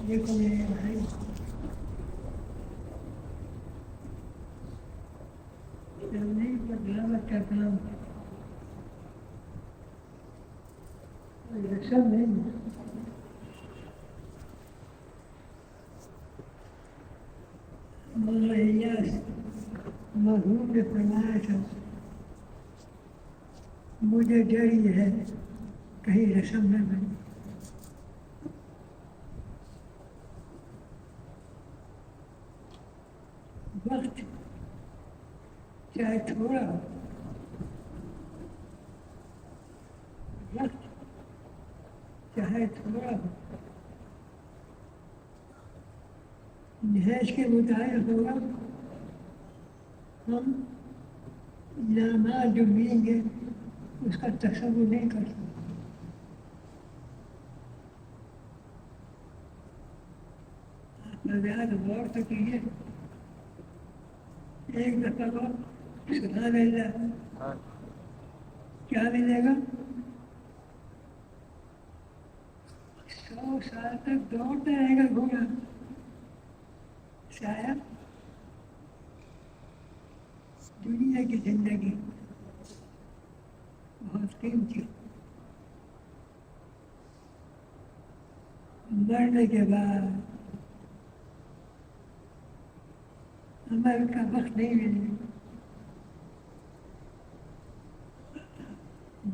یہ کون ہے بھائی؟ نہیں بدلاوٹ کا کام رسم نہیں مولانا مرحوم نے فرمایا تھا مجھے ڈر یہ ہے کہیں رسم نہ بنے. وقت چاہے تھوڑا ہو، وقت چاہے تھوڑا ہو، جہیز کے مطابق ہوگا. ہم انعامات جو ملیں گے اس کا تصور نہیں کر سکتے. آپ غور تو کیجیے. ایک دفعہ کو سبحان اللہ کیا ملے گا؟ 100 سال تک دوڑتا رہے گا گھوڑا. شاید دنیا کی زندگی بہت قیمتی. مرنے کے بعد عمل کا وقت نہیں ملے.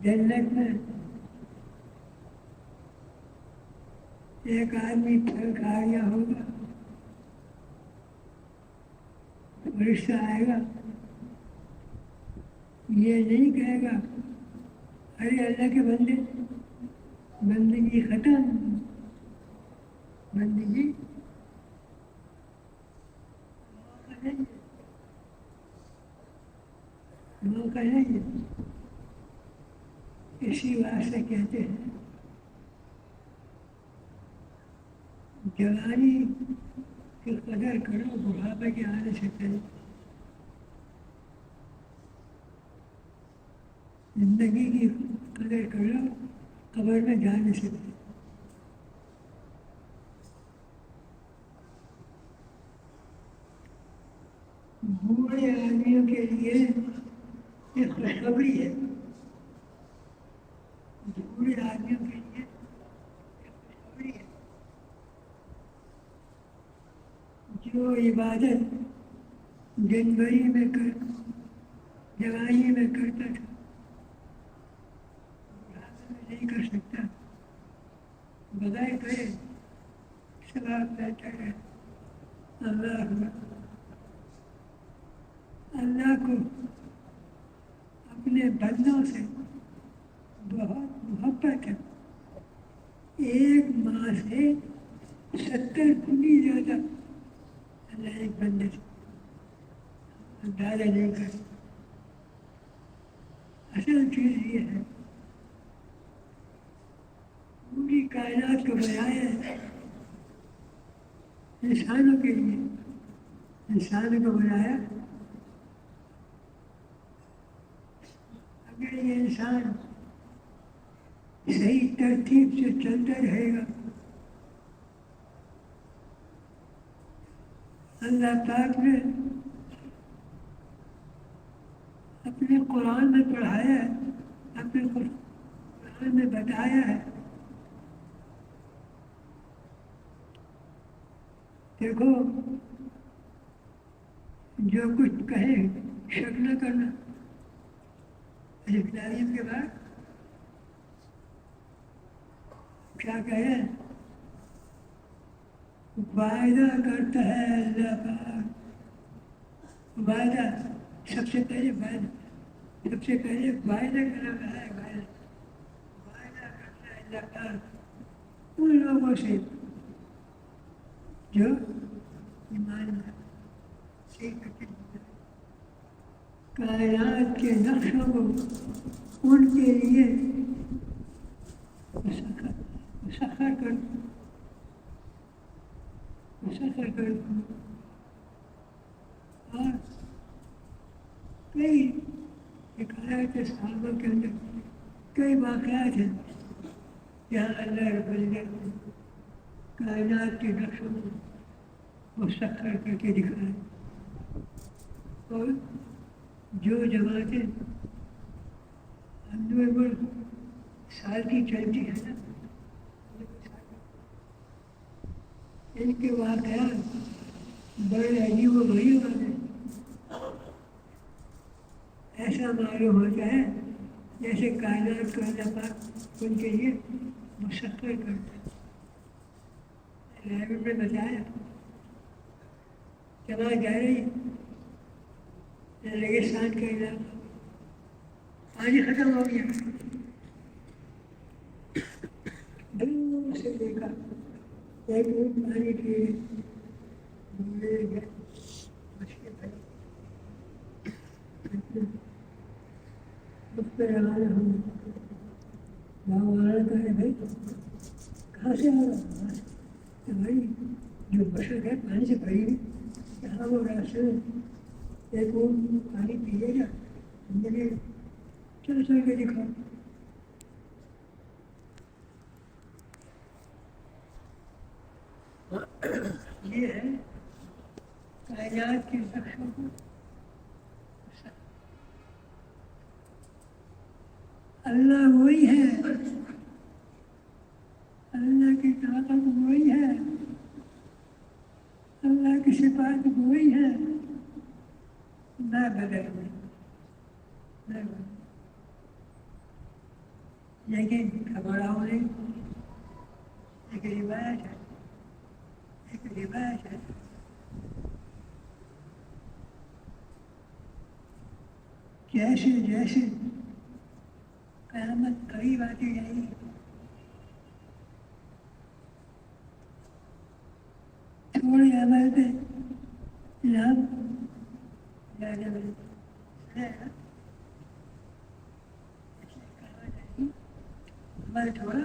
جنت میں ایک آدمی پھل کھا گیا ہوگا، فرشتہ آئے گا، یہ نہیں کہے گا ارے اللہ کے بندے بندگی ختم، بندگی موقع نہیں ہے. اسی واسطے کہتے ہیں جوانی کی قدر کرو بڑھاپے کے آنے سے پہلے. زندگی کی قدر کرو قبر میں جانے سے پہلے. بوڑھے آدمیوں کے لیے یہ خوشخبری ہے. بوڑھے آدمیوں کے لیے یہ خوشخبری ہے. جو عبادت جنوری میں جوانی میں کرتا تھا بڑھاپے میں نہیں کر سکتا. بدائے کرے ثواب بہتر ہے. اللہ کو اپنے بندوں سے بہت محبت ہے. ایک ماں سے 70 گنی زیادہ اللہ ایک بندے سے اندازہ نہیں کر. اصل چیز یہ ہے پوری کائنات کو بنایا ہے انسانوں کے لیے. انسانوں کو بنایا. اگر یہ انسان صحیح ترتیب سے چلتا رہے گا اللہ پاک نے اپنے قرآن میں پڑھایا ہے، اپنے قرآن میں بتایا ہے. دیکھو جو کچھ کہے شک نہ کرنا. تعلیم کے بعد کیا کہے؟ وعدہ کرتا ہے اللہ پاک. وعدہ سب سے پہلے وعدہ کرنا ہے. وعدہ کرتا ہے اللہ پاک ان لوگوں سے جو ایمان کائنات کے نقشوں کو ان کے لیے مسخر کر دوں. اور کئی حکایات صحابہ کے اندر کئی واقعات ہیں جہاں اللہ رب العزت کائنات کے نقشوں کو مسخر کر کے دکھائے، اور جو جماعتیں اندر سال کی چلتی ہے نا، ان کے واقعات بڑے عجیب و غریب ہوتے ہیں۔ ایسا معلوم ہوتا ہے جیسے کائنات کو اللہ پاک ان کے لیے مسخر کرتا ہے۔ نے بتایا چلا جا رہی ریگستان کا علاقہ، پانی ختم ہو گیا، دور سے دیکھا ایک پانی پیے گئے، اس پہ روانہ ہوں گاؤں والا کہے بھائی کہاں سے آ رہا ہے؟ کہ بھائی جو بشر ہے پانی سے بھری ہوئی، یہاں وہ راستے میں ایک وہ پانی پیے گا، زندگی چل چل کے دکھاؤ۔ یہ ہے کائنات کے نقشوں کو اللہ وہی ہے، اللہ کی طاقت وہی ہے، اللہ کی صفات وہی ہے، نہ بدل میں، لیکن گھبراؤ نہیں، ایک روایت ہے، ایک روایت ہے جیسے جیسے قیامت قریب آتی جائے گی، تھوڑے عمل پہ انعام زیادہ ملے گا، عمل تھوڑا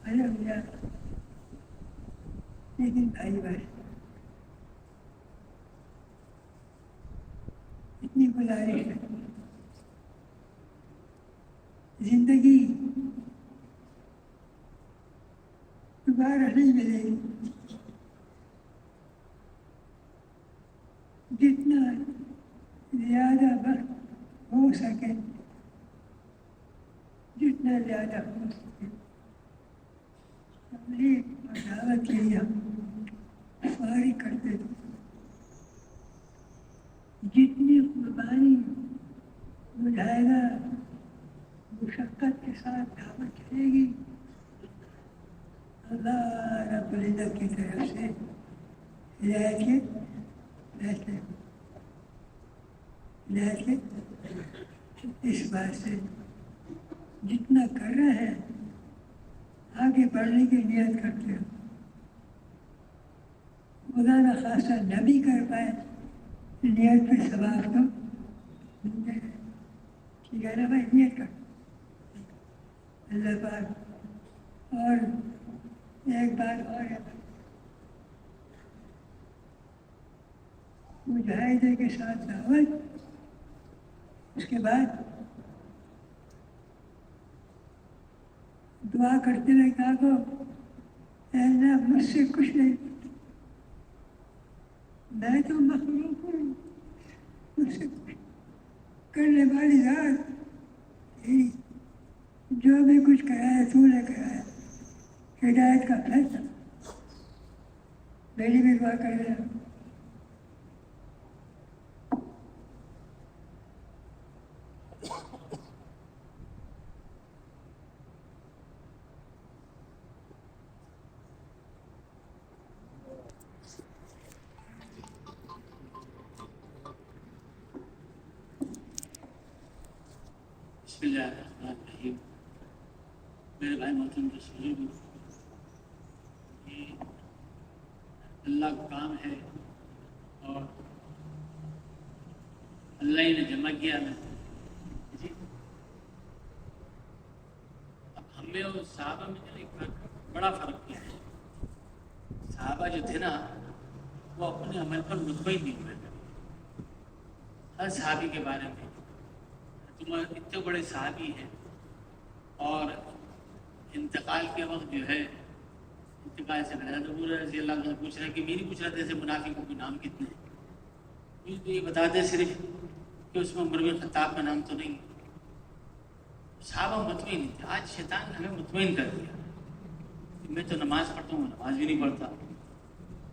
بھلے ہو جاتا، لیکن بھائی بھائی اتنی گزارش ہے، زندگی دوبارہ نہیں ملے گی، جتنا زیادہ وقت ہو سکے، جتنا زیادہ ہو سکے تبلیغ اور دعوت کے لیے ہم فارغ کرتے تھے، جتنی قربانی مجاہدہ مشقت کے ساتھ دعوت چلے گی، اللہ رب العزت کی طرف سے ہدایت کے فیصلے، ہدایت کے اس بات سے جتنا کر رہے ہیں آگے بڑھنے کی نیت کرتے ہو، خدا نہ خاصہ نہ بھی کر پائے نیت پہ ثواب تو ملتے ہیں، ٹھیک ہے نا بھائی، نیت کر اللہ پاک۔ اور ایک بات اور ہے، مجاہدے کے ساتھ دعوت، اس کے بعد دعا کرتے ہوئے کہا کو اے اللہ مجھ سے کچھ نہیں، میں تو مخلوق ہوں، مجھ سے کچھ کرنے والی ذات تیری، جو بھی کچھ کرایا تو نے کرایا، ہدایت کا فیصلہ میری بھی دعا کر رہا۔ بسم اللہ الرحمن الرحیم۔ میرے بھائی محترم تسلیم، یہ اللہ کا کام ہے اور اللہ ہی نے جمع کیا ہے جی۔ اب ہمیں اور صحابہ میں ایک بڑا فرق کیا ہے، صحابہ جو تھے نا وہ اپنے عمل پر مطمئن نہیں ہوئے، ہر صحابی کے بارے میں تم اتنے بڑے صحابی ہیں اور انتقال کے وقت جو ہے انتقال سے بنا تو پورا رضی اللہ عنہ پوچھ رہا ہے کہ میری پوچھ رہا تھا ایسے منافقوں کے نام کتنے ہیں؟ تو یہ بتاتے صرف کہ اس میں عمر بن خطاب کا نام تو نہیں. صحابہ مطمئن نہیں تھے. آج شیطان نے ہمیں مطمئن کر دیا. میں تو نماز پڑھتا ہوں, نماز بھی نہیں پڑھتا.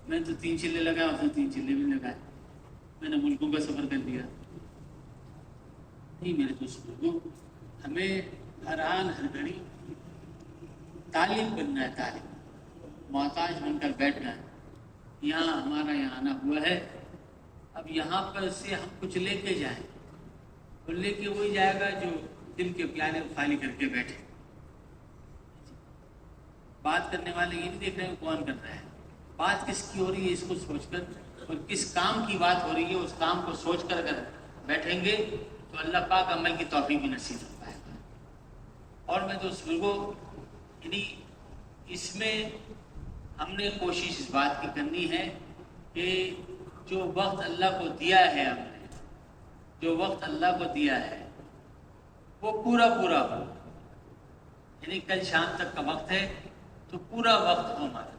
میں تو 3 چلے لگائے, اس نے 3 چلے بھی لگائے. میں نے ملکوں کا سفر کر لیا. نہیں میرے دوست لوگوں, ہمیں ہر آن ہر گھڑی طالب بننا ہے, طالب, محتاج بن کر بیٹھنا ہے. یہاں ہمارا یہاں آنا ہوا ہے, اب یہاں پر سے ہم کچھ لے کے جائیں, اور لے کے وہی جائے گا جو دل کے پیالے خالی کر کے بیٹھے. بات کرنے والے یہ نہیں دیکھ رہے ہیں کون کر رہا ہے, بات کس کی ہو رہی ہے اس کو سوچ کر, اور کس کام کی بات ہو رہی ہے اس کام کو سوچ کر اگر بیٹھیں گے تو اللہ پاک عمل کی توفیق بھی نصیب فرمائے گا. اور میں تو بزرگوں یعنی اس میں ہم نے کوشش اس بات کی کرنی ہے کہ جو وقت اللہ کو دیا ہے, ہم نے جو وقت اللہ کو دیا ہے وہ پورا پورا ہو. یعنی کل شام تک کا وقت ہے تو پورا وقت ہو ہمارا,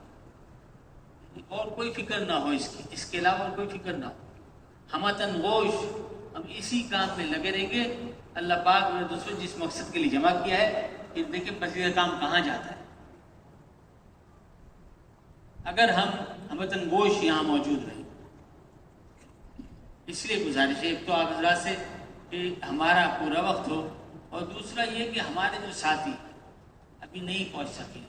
اور کوئی فکر نہ ہو اس کے علاوہ اور کوئی فکر نہ ہو. ہمتن گوش, ہم اسی کام میں لگے رہیں گے. اللہ پاک نے دوستوں جس مقصد کے لیے جمع کیا ہے کہ دیکھیں پسندیدہ کام کہاں جاتا ہے. اگر ہم ہمتن گوش یہاں موجود رہیں, اس لیے گزارش ہے ایک تو آپ حضرات سے کہ ہمارا پورا وقت ہو, اور دوسرا یہ کہ ہمارے جو ساتھی ابھی نہیں پہنچ سکے,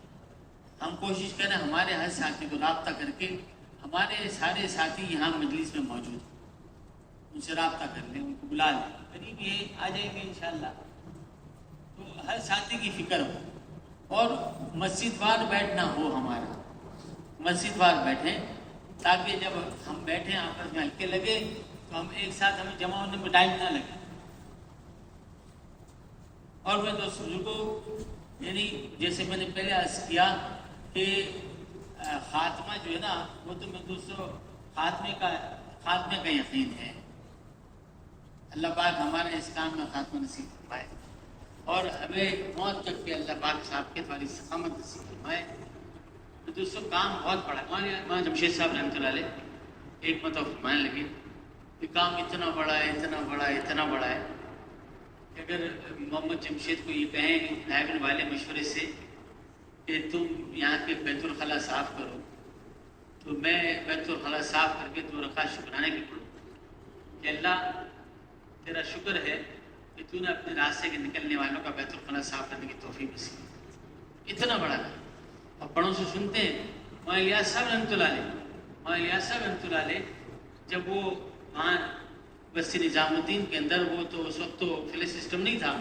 ہم کوشش کریں ہمارے ہر ساتھی کو رابطہ کر کے, ہمارے سارے ساتھی یہاں مجلس میں موجود ہیں, ان سے رابطہ کر لیں, ان کو بلا لیں, قریب یہ آ جائیں گے انشاءاللہ. تو ہر ساتھی کی فکر ہو, اور مسجد وار بیٹھنا ہو, ہمارا مسجد وار بیٹھیں, تاکہ جب ہم بیٹھیں آپس میں ہلکے لگے تو ہم ایک ساتھ ہمیں جمع ہونے میں ٹائم نہ لگے. اور میں دوستوں کو یعنی جیسے میں نے پہلے عرض کیا کہ خاتمہ جو ہے نا وہ تو میں دوستوں خاتمے کا یقین ہے. اللہ پاک ہمارے اس کام میں خاتمہ نصیب فرمائے, اور ہمیں موت تک کے اللہ پاک صاحب کے والی استقامت نصیب فرمائے. تو دوستوں کام بہت بڑا ہے. وہاں جمشید صاحب رحمۃ اللہ علیہ ایک مطلب فرمانے لگے کہ کام اتنا بڑا ہے, اتنا بڑا ہے, اتنا بڑا ہے کہ اگر محمد جمشید کو یہ کہیں نائب والے مشورے سے کہ تم یہاں کے بیت الخلاء صاف کرو, تو میں بیت الخلاء صاف کر کے 2 رکعت شکرانے کی پڑھوں کہ اللہ تیرا شکر ہے کہ تو نے اپنے راستے کے نکلنے والوں کا بیت الخلاء صاف کرنے کی توفیق نصیب کی. اتنا بڑا ہے. اور بڑوں سے سنتے ہیں وہاں الیاس صاحب رحمۃ اللہ علیہ جب وہ وہاں بستی نظام الدین کے اندر, وہ تو اس وقت تو فلش سسٹم نہیں تھا,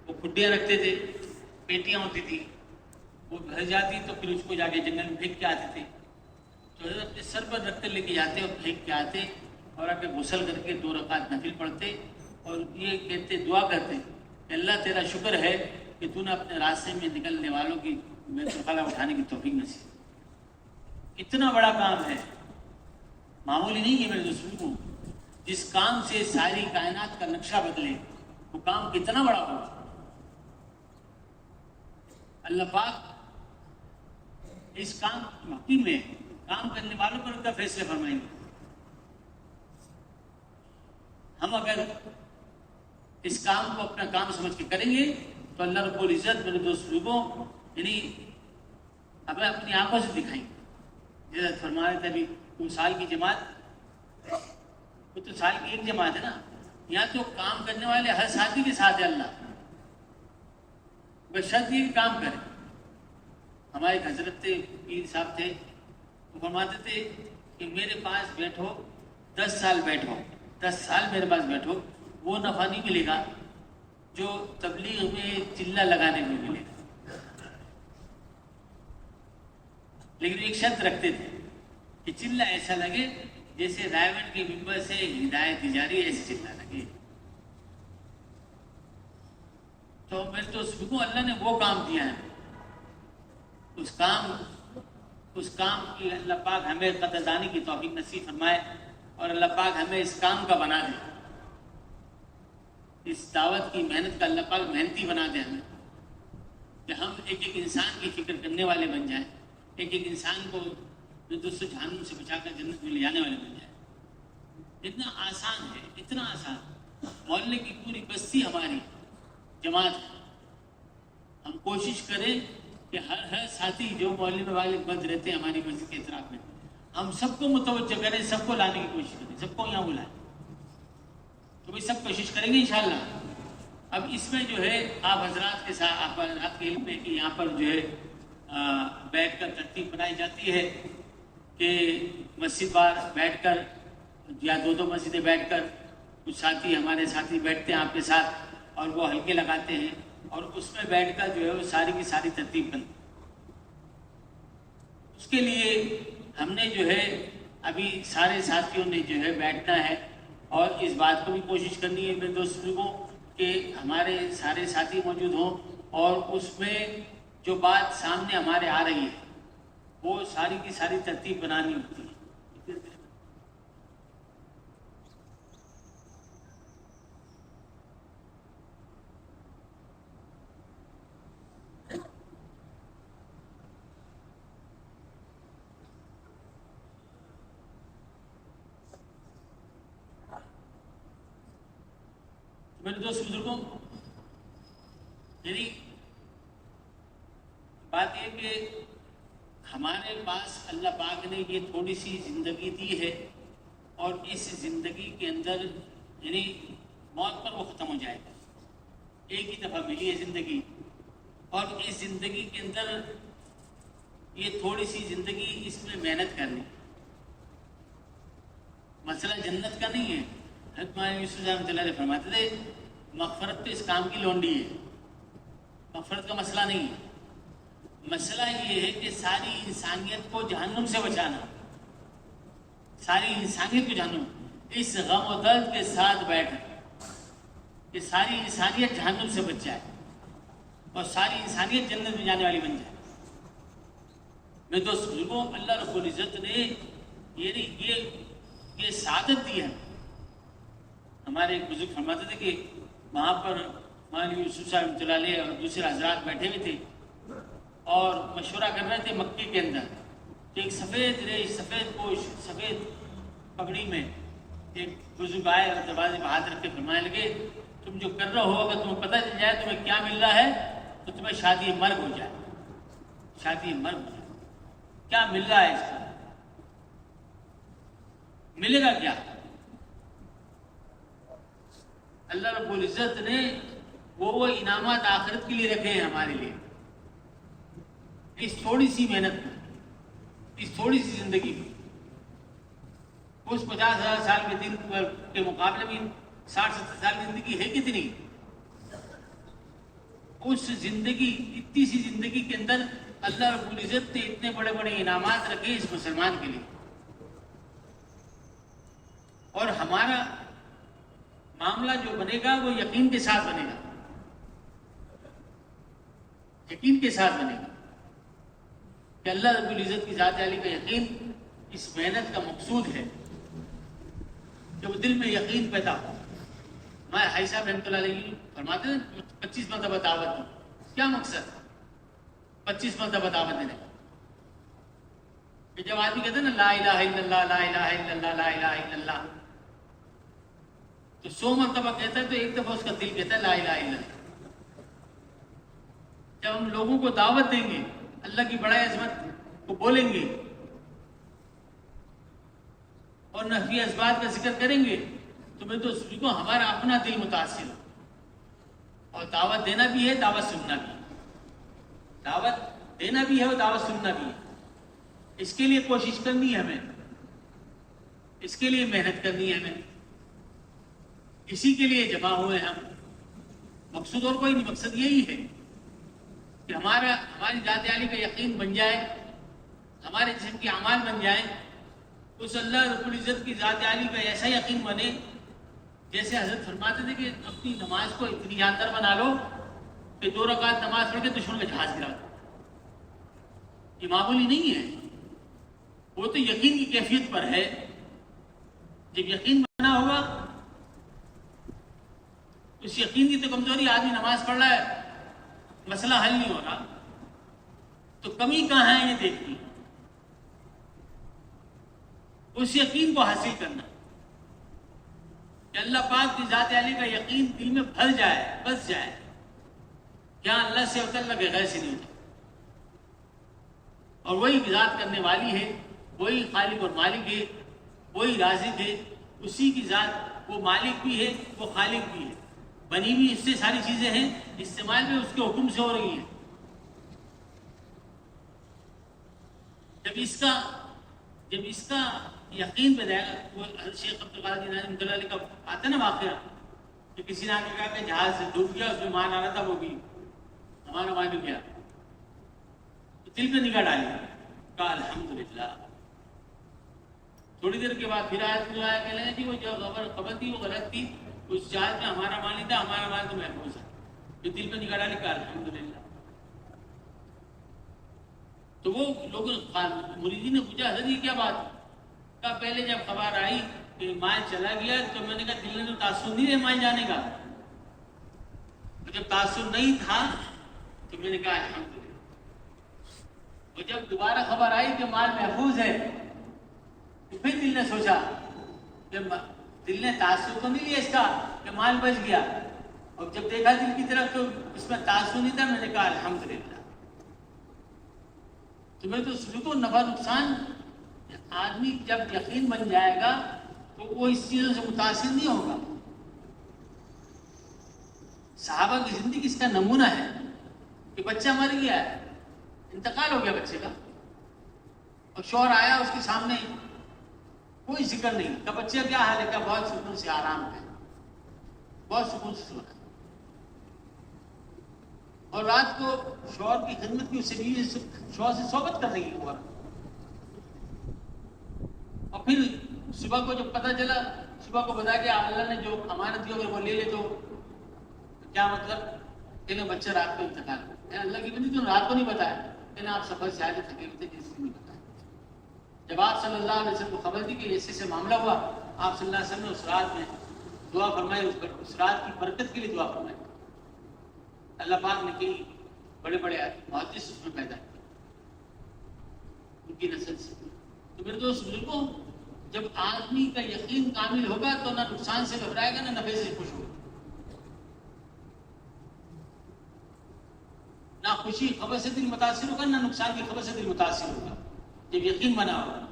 وہ کھڈیاں رکھتے تھے, پیٹیاں ہوتی تھی, وہ گھر جاتی تو پھر اس کو جا کے جنگل میں پھینک کے آتے تھے. تو حضرت اپنے سر پر رکھ کر لے کے جاتے اور پھینک کے آتے, اور آ کے غسل کر کے 2 رکعت نفل پڑھتے, اور یہ کہتے دعا کرتے کہ اللہ تیرا شکر ہے کہ تو نے اپنے راستے میں نکلنے والوں کی بیت الخلاء اٹھانے کی توفیق نصیب. اتنا بڑا کام ہے, معمولی نہیں ہے میرے دوستوں. جس کام سے ساری کائنات کا نقشہ بدلے وہ کام کتنا بڑا ہو. اللہ پاک اس کام واقعی میں کام کرنے والوں پر ان کا فیصلہ فرمائیں گے. ہم اگر اس کام کو اپنا کام سمجھ کے کریں گے تو اللہ رب العزت میرے دوست لوگوں یعنی اب اپنی آنکھوں سے دکھائیں گے. جیسے فرما رہے تھے ابھی وہ سال کی جماعت, وہ تو سال کی ایک جماعت ہے نا, یہاں تو کام کرنے والے ہر ساتھی کے ساتھ ہے اللہ, بس شرط یہ کام کرے. ہمارے ایک حضرت تھے, پیر صاحب تھے, وہ فرماتے تھے کہ میرے پاس بیٹھو 10 سال بیٹھو, 10 سال میرے پاس بیٹھو, وہ نفع نہیں ملے گا جو تبلیغ میں چلہ لگانے میں ملے گا. لیکن ایک شرط رکھتے تھے کہ چلہ ایسا لگے جیسے رائے کے ممبر سے ہدایت جاری ایسے چلہ لگے. تو میرے تو اس کو اللہ نے وہ کام دیا ہے, اس کام کی اللہ پاک ہمیں قدردانی کی توفیق نصیب فرمائے, اور اللہ پاک ہمیں اس کام کا بنا دے, اس دعوت کی محنت کا اللہ پاک محنتی بنا دے ہمیں, کہ ہم ایک ایک انسان کی فکر کرنے والے بن جائیں, ایک ایک انسان کو جو دوستوں جہنم سے بچا کر جنت میں لے جانے والے بن جائے. اتنا آسان ہے، اتنا آسان. محلے کی پوری بستی ہماری جماعت ہے. ہم کوشش کریں کہ ہر ساتھی جو محلے میں والے بند رہتے ہیں ہماری مسجد کے اطراف میں، ہم سب کو متوجہ کریں، سب کو لانے کی کوشش کریں، سب کو یہاں بلائیں. تو بھائی سب کوشش کریں گے انشاءاللہ. اب اس میں جو ہے آپ حضرات کے ساتھ، آپ حضرات کے علم میں کہ یہاں پر جو ہے بیٹھ کر ترتیب بنائی جاتی ہے کہ مسجد بار بیٹھ کر یا دو مسجدیں بیٹھ کر کچھ ساتھی ہمارے ساتھی بیٹھتے ہیں آپ کے ساتھ اور وہ حلقے لگاتے ہیں اور اس میں بیٹھ کر جو ہے وہ ساری کی ساری ترتیب بنتی. اس کے لیے ہم نے جو ہے ابھی سارے ساتھیوں نے جو ہے بیٹھنا ہے اور اس بات کو بھی کوشش کرنی ہے میرے دوستوں کو کہ ہمارے سارے ساتھی موجود ہوں اور اس میں جو بات سامنے ہمارے آ رہی ہے وہ ساری کی ساری ترتیب بنانی ہوتی ہے. میرے دوست بزرگوں، یعنی بات یہ کہ ہمارے پاس اللہ پاک نے یہ تھوڑی سی زندگی دی ہے اور اس زندگی کے اندر یعنی موت پر وہ ختم ہو جائے گا. ایک ہی دفعہ ملی ہے زندگی اور اس زندگی کے اندر یہ تھوڑی سی زندگی، اس میں محنت کرنی. مسئلہ جنت کا نہیں ہے. حضرت مولانا یوسف رحمۃ اللہ علیہ فرماتے تھے مغفرت تو اس کام کی لونڈی ہے، مغفرت کا مسئلہ نہیں ہے. مسئلہ یہ ہے کہ ساری انسانیت کو جہنم سے بچانا، ساری انسانیت کو جہنم، اس غم و درد کے ساتھ بیٹھ کہ ساری انسانیت جہنم سے بچ جائے اور ساری انسانیت جنت میں جانے والی بن جائے. میرے دوست بزرگوں، اللہ رب العزت نے یہ سعادت دی ہے. ہمارے ایک بزرگ فرماتے تھے کہ وہاں پر مولانا یوسف صاحب رحمۃ اللہ علیہ اور دوسرے حضرات بیٹھے ہوئے تھے اور مشورہ کر رہے تھے مکے کے اندر کہ ایک سفید ریش، سفید پوش، سفید پگڑی میں ایک بزرگ آئے اور دروازے پہ ہاتھ رکھ کے فرمانے لگے تم جو کر رہے ہو اگر تمہیں پتہ چل جائے تمہیں کیا مل رہا ہے تو تمہیں شادی مرگ ہو جائے، شادی مرگ ہو جائے. کیا مل رہا ہے اس کا؟ ملے گا کیا؟ اللہ رب العزت نے وہ انعامات آخرت کے لیے رکھے ہیں ہمارے لیے. اس تھوڑی سی محنت میں، اس تھوڑی سی زندگی میں، اس 50,000 سال کے دن کے مقابلے میں 60-70 سال کی زندگی ہے کتنی؟ اس زندگی، اتنی سی زندگی کے اندر اللہ رب العزت نے اتنے بڑے بڑے انعامات رکھے اس مسلمان کے لیے. اور ہمارا معاملہ جو بنے گا وہ یقین کے ساتھ بنے گا، یقین کے ساتھ بنے گا کہ اللہ رب العزت کی ذات عالی کا یقین اس محنت کا مقصود ہے کہ وہ دل میں یقین پیدا ہو. ہمارے حاجی صاحب رحمۃ اللہ علیہ فرماتے ہیں 25 مرتبہ دعوت دو. کیا مقصد 25 مرتبہ دعوت دینے کا؟ کہ جب آدمی کہتے ہیں نا لا الہ الا اللہ، لا الہ الا اللہ، لا الہ الا اللہ، تو 100 مرتبہ کہتا ہے تو ایک دفعہ اس کا دل کہتا ہے لا الہ الا اللہ. جب ہم لوگوں کو دعوت دیں گے، اللہ کی بڑائی عظمت کو بولیں گے اور نفی اسباب کا ذکر کریں گے تو میں تو اس کو ہمارا اپنا دل متاثر ہو. اور دعوت دینا بھی ہے، دعوت سننا بھی ہے. دعوت دینا بھی ہے اور دعوت سننا بھی ہے. اس کے لیے کوشش کرنی ہے ہمیں، اس کے لیے محنت کرنی ہے ہمیں، اسی کے لیے جمع ہوئے ہم. مقصود اور کوئی نہیں، مقصد یہی ہے کہ ہماری ذات عالی کا یقین بن جائے، ہمارے جسم کے اعمال بن جائیں، اس اللہ رب العزت کی ذات عالی کا ایسا یقین بنے جیسے حضرت فرماتے تھے کہ اپنی نماز کو اتنی جاندار بنا لو کہ 2 رکعت نماز پڑھ کے دشمن کا جہاز گرا دو. یہ معمولی نہیں ہے، وہ تو یقین کی کیفیت پر ہے. جب یقین بنا ہوگا، اس یقین کی تو کمزوری، آدمی نماز پڑھ رہا ہے مسئلہ حل نہیں ہو رہا تو کمی کہاں ہے یہ دیکھتی. اس یقین کو حاصل کرنا کہ اللہ پاک کی ذات عالی کا یقین دل میں بھر جائے، بس جائے، کیا اللہ سے ہوتا، اللہ کے غیر سے نہیں ہوتا، اور وہی ذات کرنے والی ہے، وہی خالق اور مالک ہے، وہی رازق ہے، اسی کی ذات، وہ مالک بھی ہے، وہ خالق بھی ہے، بنی ہوئی اس سے ساری چیزیں ہیں، استعمال بھی اس کے حکم سے ہو رہی ہیں۔ جب اس کا یقین پیدا ہے، وہ شیخ عبدالقادر جیلانی رحمۃ اللہ علیہ کا آتا ہے نا واقعہ کہ کسی نے آ کے کہا کہ جہاز سے ڈوب گیا، اس میں مان آ رہا تھا، وہ بھی ہمارا مان بھی گیا، تو دل پہ نگاہ ڈالی، کہا الحمدللہ۔ تھوڑی دیر کے بعد پھر آیت میں آیا کہ لیں جی وہ جو خبر تھی وہ غلط تھی، اس جہاز میں ہمارا مان نہیں تھا، ہمارا مان تو محفوظ ہے، جو دل پہ نگاہ ڈالی، کہا الحمدللہ۔ تو وہ لوگوں مریدین نے پوچھا حضرت یہ کیا بات ہے؟ کہا پہلے جب خبر آئی کہ مائل چلا گیا تو میں نے کہا دل نے تو تاثر نہیں رہے مائل جانے کا، اور جب تاثر نہیں تھا تو میں نے کہا الحمدللہ، اور جب دوبارہ خبر آئی کہ مال محفوظ ہے تو پھر دل نے سوچا کہ دل نے تاثر تو نہیں لیا اس کا کہ مال بچ گیا، اور جب دیکھا دل کی طرف تو اس میں تاثر نہیں تھا، میں نے کہا الحمدللہ۔ تو میں تو سلوک و نفع نقصان، آدمی جب یقین بن جائے گا تو وہ اس چیزوں سے متاثر نہیں ہوگا۔ صحابہ کی زندگی اس کا نمونہ ہے کہ بچہ مر گیا ہے، انتقال ہو گیا بچے کا، اور شوہر آیا اس کے سامنے، کوئی ذکر نہیں کہ بچے کیا حال ہے، کہ بہت سکون سے آرام ہے، بہت سکون سے سونا ہے، اور رات کو شوہر کی خدمت کی اس سے بھی شوہر سے صحبت کر رہی ہے، اور پھر صبح کو جب پتہ چلا، صبح کو بتا کہ اللہ نے جو امانت دی اگر وہ لے لے تو کیا مطلب کہ بچہ رات کو انتقال ہو، اللہ کی بندی تو رات کو نہیں بتایا کہ آپ سفر سے آئے تھکے ہوئے تھے، کسی کو نہیں بتایا۔ جب آپ صلی اللہ علیہ وسلم کو خبر دی کہ ایسے معاملہ ہوا، آپ صلی اللہ علیہ وسلم نے اس رات میں دعا فرمائی، اس رات کی برکت کے لیے دعا فرمائی۔ اللہ پاک نے کئی بڑے بڑے محدث اس میں پیدا کیے ان کی نسل سے۔ تو میرے دوست بزرگوں، جب آدمی کا یقین کامل ہوگا تو نہ نقصان سے گھبرائے گا، نہ نفع سے خوش ہوگا، نہ خوشی خبر سے دل متاثر ہوگا، نہ نقصان کی خبر سے دل متاثر ہوگا۔ جب یقین بنا ہوگا،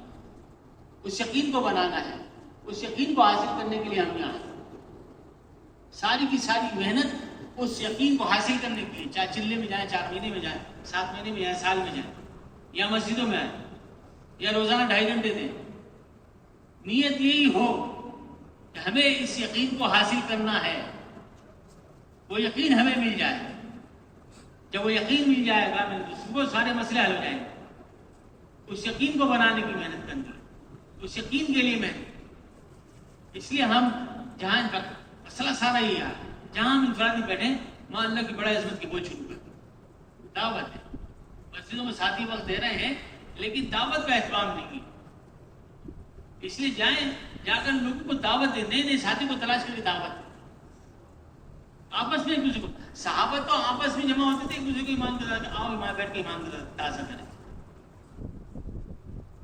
اس یقین کو بنانا ہے، اس یقین کو حاصل کرنے کے لیے ہم یہاں ساری کی ساری محنت اس یقین کو حاصل کرنے کے لیے، چاہے چلے میں جائیں، 4 مہینے میں جائیں، 7 مہینے میں جائیں، سال میں جائیں، یا مسجدوں میں آئیں، یا روزانہ 2.5 گھنٹے دیں، نیت یہی ہو کہ ہمیں اس یقین کو حاصل کرنا ہے، وہ یقین ہمیں مل جائے۔ جب وہ یقین مل جائے گا وہ سارے مسئلے حل ہو جائیں گے۔ اس یقین کو بنانے کی محنت کرنی ہے، اس یقین کے لیے محنت۔ اس لیے ہم جہاں مسئلہ سارا یہ ہے، جہاں ہم انفرادی بیٹھیں وہاں اللہ کی بڑا عظمت کی بول شروع کر دعوت ہے۔ مسجدوں میں ساتھی وقت دے رہے ہیں لیکن دعوت کا اہتمام نہیں، اس لیے جائیں، جا کر لوگوں کو دعوت دیں، نئے نئے ساتھی کو تلاش کر کے دعوت، آپس میں ایک دوسرے کو، صحابہ تو آپس میں جمع ہوتے تھے، ایک دوسرے کو ایمان کا آؤ ایمان بیٹھ کے ایمان کا تازہ کریں،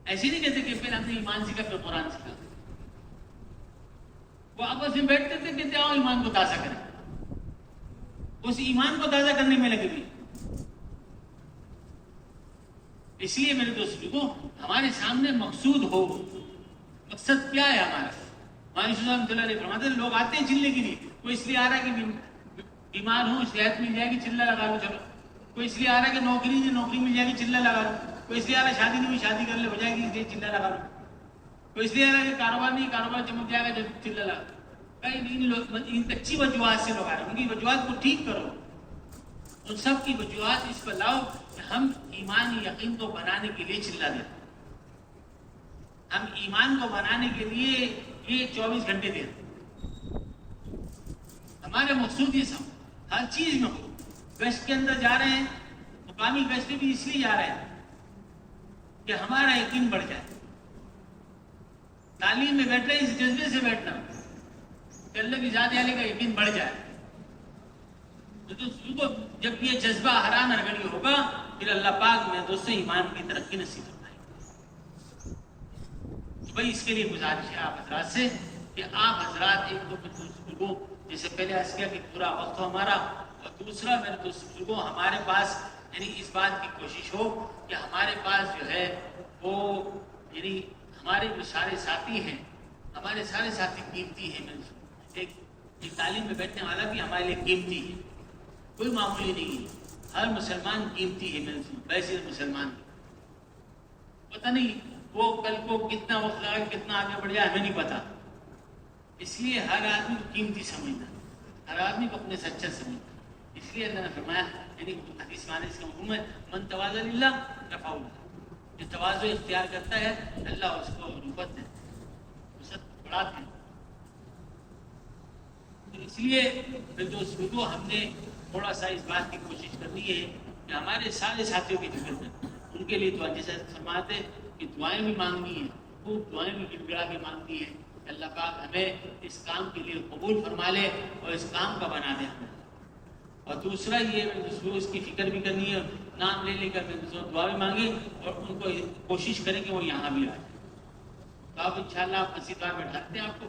ایسے نہیں کہتے کہ پھر ہم نے ایمان سیکھا پھر قرآن سیکھا، وہ آپس میں بیٹھتے تھے، کہتے آؤ ایمان کو تازہ کریں، اس ایمان کو تازہ کرنے میں لگے ہوئے۔ اس لیے میرے دوستوں کو ہمارے سامنے مقصود ہو، مقصد کیا ہے ہمارا؟ مانی صلی اللہ علیہ فرماتے ہیں لوگ آتے ہیں چلنے کے لیے، کوئی اس لیے آ رہا ہے کہ بیمار ہوں صحت مل جائے گی چلہ لگا لو چلو، کوئی اس لیے آ رہا ہے کہ نوکری نہیں نوکری مل جائے گی چلہ لگا لو، کوئی اس لیے آ رہا ہے شادی نہیں ہوئی شادی کر لے ہو جائے گی اس لیے چلہ لگا لو، کوئی اس لیے آ رہا ہے کہ کاروبار نہیں کاروبار چمک جائے گا جب چلہ لگا، ان اچھی وجوہات سے لوگ آ رہے ہیں، ان کی وجوہات کو ٹھیک کرو، ان سب کی وجوہات اس پر لاؤ کہ ہم ایمانی یقین کو بنانے کے لیے چلہ دیں، ہم ایمان کو بنانے کے لیے یہ 24 گھنٹے دیں، ہمارے مقصود یہ سب ہر چیز میں ہو۔ گشت کے اندر جا رہے ہیں، مقامی گشت بھی اس لیے جا رہے ہیں کہ ہمارا یقین بڑھ جائے، تعلیم میں بیٹھ رہے اس جذبے سے بیٹھنا کہ اللہ کی ذات عالیہ کا یقین بڑھ جائے، تو جب یہ جذبہ ہرا نرگڑی ہوگا پھر اللہ پاک میں دوستوں ایمان کی ترقی نصیب فرمائے گا۔ بھائی اس کے لیے گزارش ہے آپ حضرات سے کہ آپ حضرات ایک دو بزرگوں، جیسے پہلے عرض کیا کہ پورا وقت ہو ہمارا، اور دوسرا میرے دوست بزرگوں ہمارے پاس یعنی اس بات کی کوشش ہو کہ ہمارے پاس جو ہے وہ یعنی ہمارے جو سارے ساتھی ہیں، ہمارے سارے ساتھی قیمتی ہیں. ایک تعلیم میں بیٹھنے والا بھی ہمارے لیے قیمتی ہے، کوئی معمولی نہیں ہے. ہر مسلمان قیمتی ہے ویسے مسلمان. پتہ نہیں وہ کل کو کتنا وقت لگا، کتنا آگے بڑھ جائے، ہمیں نہیں پتا. اس لیے ہر آدمی کو قیمتی سمجھنا، ہر آدمی کو اپنے سے اچھا سمجھنا. اس لیے اللہ نے فرمایا یعنی حدیث میں اس کا مفہوم ہے من تواضع للہ رفعہ اللہ، جو تواضع اختیار کرتا ہے اللہ اس کو رفعت ہے، وسعت بڑھاتے ہیں. اس لیے دوست کو ہم نے تھوڑا سا اس بات کی کوشش کرنی ہے کہ ہمارے سارے ساتھیوں کی فکر کریں، ان کے لیے دعا. جیسے فرماتے کہ دعائیں بھی مانگنی ہیں، وہ دعائیں بھی گڑ گڑا کے مانگنی ہے. اللہ پاک ہمیں اس کام کے لیے قبول فرما لے اور اس کام کا بنا دے ہمیں. اور دوسرا یہ دوسروں اس کی فکر بھی کرنی ہے، نام لے کر دوسروں دعا بھی مانگیں اور ان کو کوشش کریں کہ وہ یہاں بھی آ جائیں. تو آپ انشاءاللہ آپ مسجد بار بیٹھاتے ہیں آپ کو.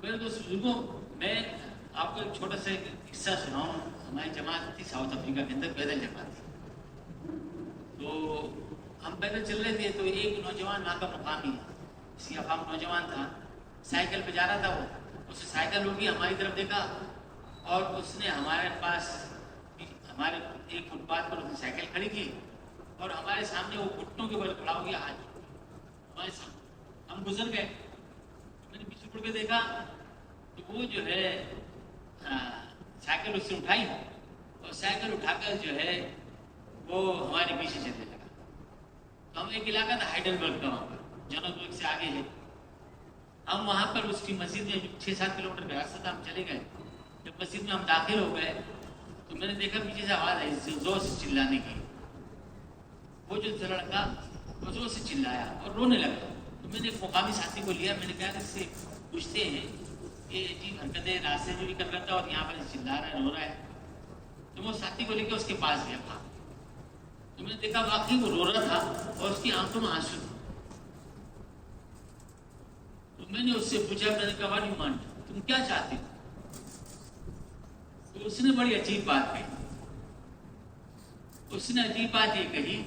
میرے دوست بزرگوں، میں آپ کو ایک چھوٹا سا قصہ سناؤں. ہماری جماعت تھی ساؤتھ افریقہ کے اندر، پیدل جماعت تھی. تو ہم پیدل چل رہے تھے تو ایک نوجوان وہاں کا مقامی سیاہ فام نوجوان تھا، سائیکل پہ جا رہا تھا. وہ اسے سائیکل ہوگی ہماری طرف دیکھا اور اس نے ہمارے پاس ہمارے ایک فٹ پاتھ پر اس نے سائیکل کھڑی کی اور ہمارے سامنے وہ گھٹنوں کے بل کھڑا ہو گیا. ہمارے سامنے ہم گزر گئے. میں نے پیچھے مڑ کے دیکھا تو وہ جو ہے سائیکل اس سے اٹھائی اور سائیکل اٹھا کر جو ہے وہ ہمارے پیچھے چلنے لگا. تو ہم ایک علاقہ تھا ہائیڈلبرگ کا، وہاں پر جونسبرگ سے آگے ہے. ہم وہاں پر اس کی مسجد میں 6-7 کلومیٹر کا راستہ تھا، ہم چلے گئے. جب مسجد میں ہم داخل ہو گئے تو میں نے دیکھا پیچھے سے آواز آئی زور سے چلانے کی. وہ جو لڑکا وہ زور سے چلایا اور رونے لگا. تو میں نے ایک مقامی ساتھی کو لیا، میں نے کہا کہ اس سے پوچھتے ہیں یہ عجیب حرکتیں راستے میں بھی کر رہا تھا اور یہاں پر چلا رہا ہے، رو رہا ہے. تو وہ ساتھی کو لے کے اس کے پاس گیا تھا تو میں نے دیکھا واقعی وہ رو رہا تھا اور اس کی آنکھوں میں آنسو تھے. تو میں نے اس سے پوچھا، میں نے کہا واٹ یو وانٹ، تم کیا چاہتے ہو؟ تو اس نے بڑی عجیب بات کہی. اس نے عجیب بات یہ کہی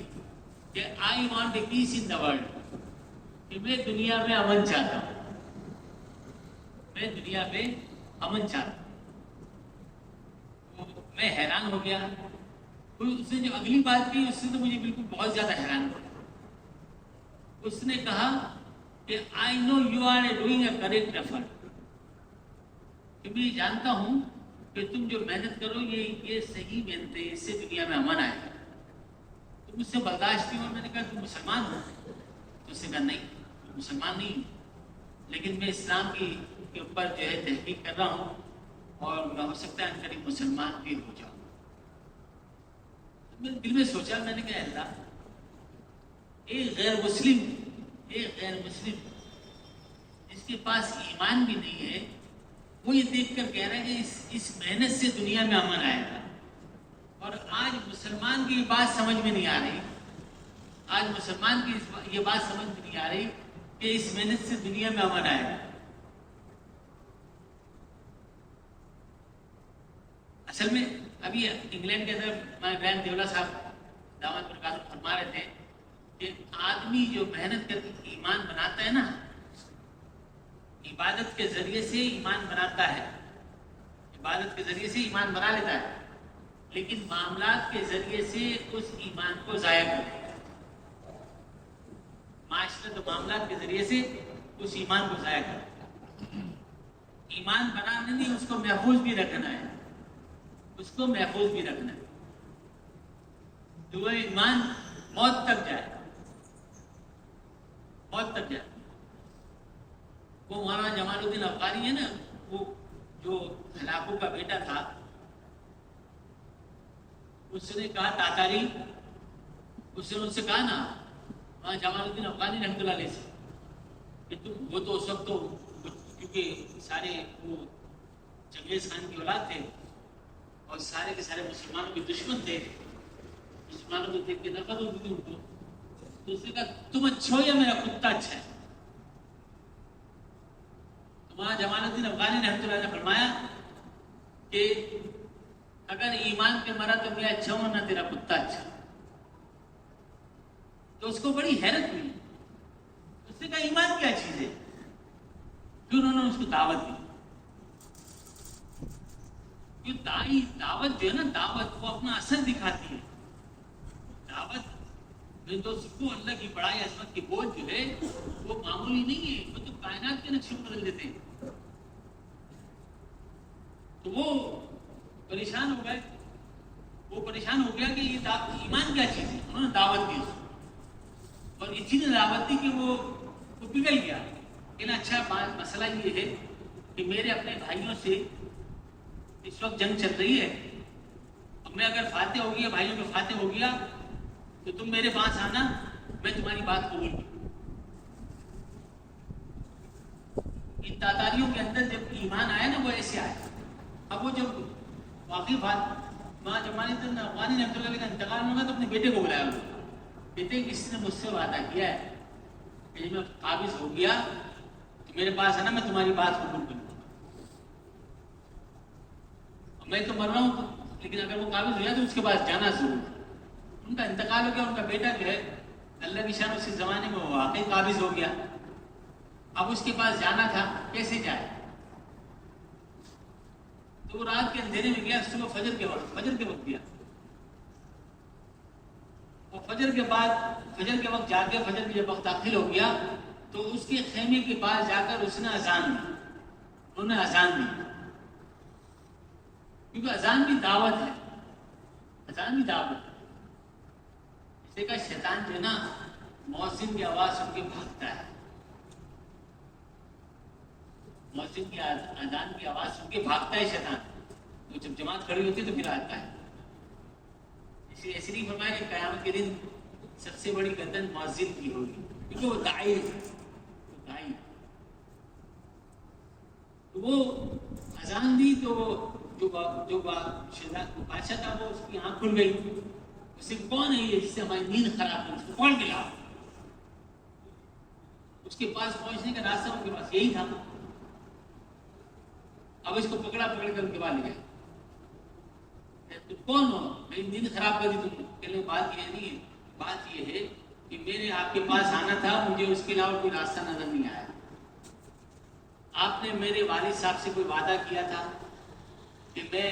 کہ I want a piece in the world, کہ میں دنیا میں امن چاہتا ہوں، میں دنیا میں امن چاہتا ہوں. میں حیران ہو گیا. اس نے جو اگلی بات کی اس سے تو مجھے بالکل بہت زیادہ حیران ہو گیا. اس نے کہا کہ I know you are doing a correct effort, کہ میں جانتا ہوں کہ تم جو محنت کرو یہ صحیح محنت ہے، اس سے دنیا میں امن آئے گا. تو مجھ سے برداشت نہیں ہوا. میں نے کہا تم مسلمان ہو؟ تو اس نے کہا نہیں مسلمان نہیں ہوں، لیکن میں اسلام کے اوپر جو ہے تحقیق کر رہا ہوں اور میں ہو سکتا ہے قریب مسلمان بھی ہو جاؤں. میں دل میں سوچا، میں نے کہا اللہ، ایک غیر مسلم جس کے پاس ایمان بھی نہیں ہے، وہ یہ دیکھ کر کہہ رہا ہے کہ اس محنت سے دنیا میں امن آئے گا. اور آج مسلمان کی یہ بات سمجھ میں نہیں آ رہی، آج مسلمان کی یہ بات سمجھ میں نہیں آ رہی کہ اس محنت سے دنیا میں امن آئے گا. اصل میں ابھی انگلینڈ کے اندر ہمارے بہن دیولا صاحب دعوت پر فرما رہے تھے کہ آدمی جو محنت کر کے ایمان بناتا ہے نا، عبادت کے ذریعے سے ایمان بناتا ہے. عبادت کے ذریعے سے ایمان بنا لیتا ہے، لیکن معاملات کے ذریعے سے اس ایمان کو ضائع کر دیتا ہے۔ معاشرت و معاملات کے ذریعے سے اس ایمان کو ضائع کر دیتا ہے۔ ایمان بنانا نہیں، اس کو محفوظ بھی رکھنا ہے، اس کو محفوظ بھی رکھنا ہے، تو وہ ایمان موت تک جائے، موت تک جائے۔ وہ مولانا جمال الدین افغانی ہے نا، وہ جو ہلاکو کا بیٹا تھا، اس نے کہا تاتاری، اس نے ان سے کہا نا مولانا جمال الدین افغانی رحمۃ اللہ علیہ سے کہ تم، وہ تو اس وقت تو کیونکہ سارے وہ چنگیز خان کی اولاد تھے اور سارے کے سارے مسلمانوں کے دشمن تھے، مسلمانوں کو دیکھ کے نفرت ہوتی تھی ان کو، تو اس نے کہا تم اچھے ہو یا میرا کتا اچھا ہے؟ مولانا جمال الدین افغانی رحمۃ اللہ نے فرمایا کہ اگر ایمان پہ مرا تو میں اچھا ہوں نہ تیرا کتا اچھا۔ تو اس کو بڑی حیرت ہوئی، اس نے کہا ایمان کیا چیز ہے؟ پھر انہوں نے اس کو دعوت دی۔ یہ دعوت جو ہے نا، دعوت وہ اپنا اثر دکھاتی ہے۔ دعوت میرے دوست کو اللہ کی بڑائی عظمت کی بوجھ جو ہے وہ معمولی نہیں ہے، وہ تو کائنات کے نقشے بدل دیتے ہیں۔ تو وہ پریشان ہو گئے، وہ پریشان ہو گیا کہ یہ ایمان کیا چیز ہے۔ انہوں نے دعوت دی اس کو، اور اسی نے دعوت دی کہ وہ پگھل گیا۔ لیکن اچھا مسئلہ یہ ہے کہ میرے اپنے بھائیوں سے اس وقت جنگ چل رہی ہے، اور میں اگر فاتح ہو گیا، بھائیوں میں فاتح ہو گیا، تو تم میرے پاس آنا، میں تمہاری بات قبول کروں۔ ان تاتاریوں کے اندر جب ایمان آیا نا، وہ ایسے آیا۔ اب وہ جب واقعی بات وہاں جمال الدین افغانی رحمۃ اللہ علیہ کا انتقال ہوگا تو اپنے بیٹے کو بلایا، بیٹے کسی نے مجھ سے وعدہ کیا ہے کہ میں قابض ہو گیا تو میرے پاس آنا، میں تمہاری بات قبول کروں۔ میں تو مر رہا ہوں، لیکن اگر وہ قابض ہو جائے تو اس کے پاس جانا ضرور۔ ان کا انتقال ہو گیا، ان کا بیٹا جو ہے اللہ کی شان اسی زمانے میں واقعی قابض ہو گیا۔ اب اس کے پاس جانا تھا، کیسے جائے؟ تو وہ رات کے اندھیرے میں گیا، صبح فجر کے وقت گیا، اور فجر کے وقت جا کے فجر کے جب وقت داخل ہو گیا تو اس کے خیمے کے پاس جا کر اس نے اذان دی، انہوں نے اذان دی، کیونکہ اذان بھی دعوت ہے، اذان بھی دعوت ہے۔ اس لیے کہ شیطان جو ہے نا، مؤذن کی آواز سن کے بھاگتا ہے، مؤذن کی اذان کی آواز سن کے بھاگتا ہے شیطان، تو جب جماعت کھڑی ہوتی ہے تو پھر آتا ہے۔ ایسے نہیں فرمایا کہ قیامت کے دن سب سے بڑی گردن مؤذن کی ہوگی، کیونکہ وہ داعی ہے، تو وہ اذان دی تو جو بادشاہ تھا وہ اس کی آنکھ کھل گئی، اس سے کون ہے یہ جس سے ہماری نیند خراب ہوئی، اس کو کون ملا؟ اس کے پاس پہنچنے کا راستہ ان کے پاس یہی تھا۔ اب اس کو پکڑ کر ان کے پاس لے گئے، تم کون ہو؟ میری نیند خراب کر دی تم نے۔ کہنے بات یہ نہیں ہے، بات یہ ہے کہ میرے آپ کے پاس آنا تھا، مجھے اس کے علاوہ کوئی راستہ نظر نہیں آیا۔ آپ نے میرے والد صاحب سے کوئی وعدہ کیا تھا کہ میں